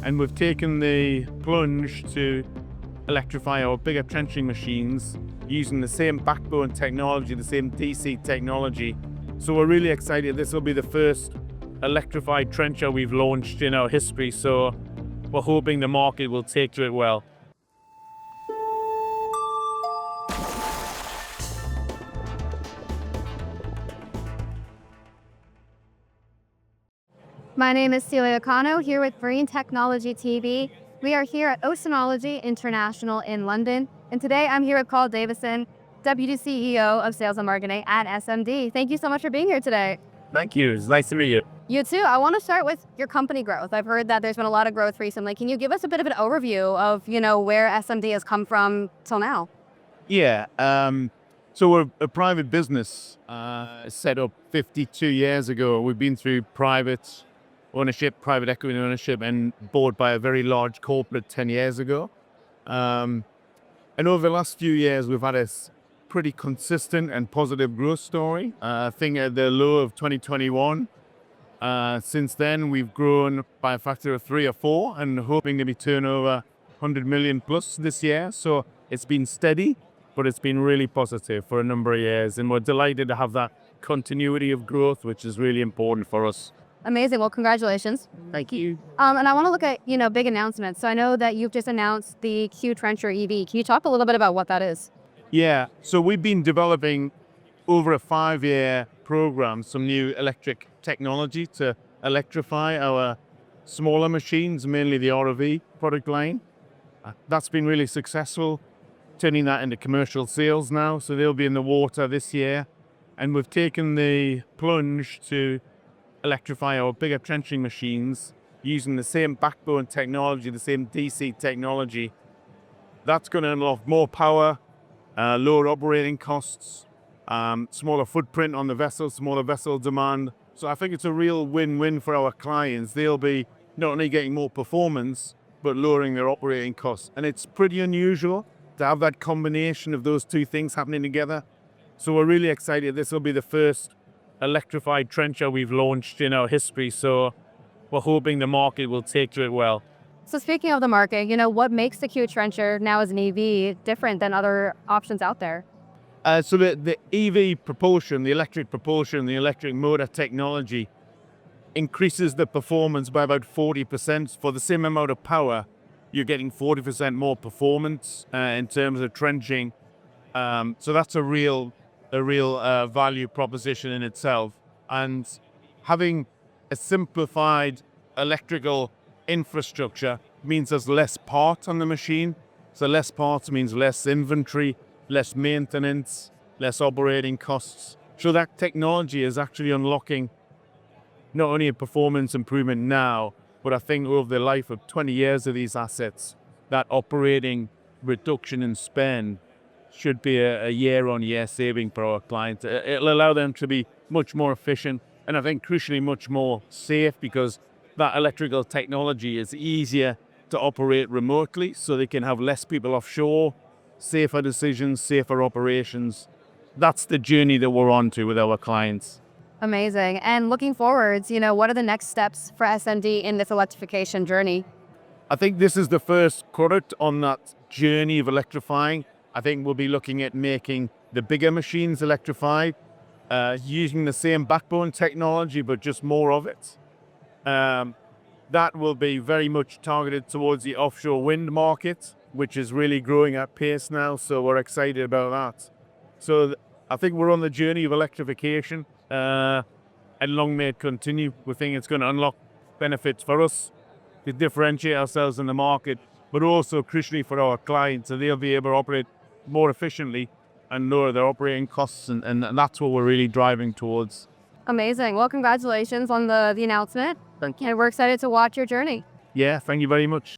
and we've taken the plunge to electrify our bigger trenching machines using the same backbone technology, the same DC technology. So we're really excited. This will be the first electrified trencher we've launched in our history, so we're hoping the market will take to it well. My name is Celia Cano, here with Marine Technology TV. We are here at Oceanology International in London, and today I'm here with Paul Davison, Deputy CEO of Sales and Marketing at SMD. Thank you so much for being here today. Thank you. It's nice to meet you. You too. I want to start with your company growth. I've heard that there's been a lot of growth recently. Can you give us a bit of an overview of, where SMD has come from till now? Yeah. So we're a private business set up 52 years ago. We've been through private ownership, private equity ownership, and bought by a very large corporate 10 years ago. And over the last few years, we've had a pretty consistent and positive growth story. I think at the low of 2021, since then, we've grown by a factor of 3 or 4 and hoping to be turnover 100 million plus this year. So it's been steady, but it's been really positive for a number of years. And we're delighted to have that continuity of growth, which is really important for us. Amazing. Well, congratulations. Thank you. And I want to look at, big announcements. So I know that you've just announced the QTrencher EV. Can you talk a little bit about what that is? Yeah. So we've been developing over a 5-year program some new electric technology to electrify our smaller machines, mainly the ROV product line. That's been really successful, turning that into commercial sales now. So they'll be in the water this year. And we've taken the plunge to electrify our bigger trenching machines using the same backbone technology, the same DC technology. That's going to unlock more power, lower operating costs, smaller footprint on the vessel, smaller vessel demand. So I think it's a real win-win for our clients. They'll be not only getting more performance, but lowering their operating costs. And it's pretty unusual to have that combination of those two things happening together. So we're really excited. This will be the first electrified trencher we've launched in our history, so we're hoping the market will take to it well. So speaking of the market, what makes the QTrencher now as an EV different than other options out there? So the EV propulsion, the electric propulsion, the electric motor technology increases the performance by about 40%. For the same amount of power, you're getting 40% more performance in terms of trenching. So that's a real value proposition in itself. And having a simplified electrical infrastructure means there's less parts on the machine. So less parts means less inventory, less maintenance, less operating costs. So that technology is actually unlocking not only a performance improvement now, but I think over the life of 20 years of these assets, that operating reduction in spend should be a year-on-year saving for our clients. It'll allow them to be much more efficient and I think crucially much more safe, because that electrical technology is easier to operate remotely, so they can have less people offshore, safer decisions, safer operations. That's the journey that we're on to with our clients. Amazing. And looking forwards, what are the next steps for SMD in this electrification journey? I think this is the first product on that journey of electrifying. I think we'll be looking at making the bigger machines electrified, using the same backbone technology, but just more of it. That will be very much targeted towards the offshore wind market, which is really growing at pace now. So we're excited about that. So I think we're on the journey of electrification, and long may it continue. We think it's going to unlock benefits for us to differentiate ourselves in the market, but also crucially for our clients, so they'll be able to operate more efficiently and lower their operating costs, and that's what we're really driving towards. Amazing. Well, congratulations on the announcement. Thank you. And we're excited to watch your journey. Yeah, thank you very much.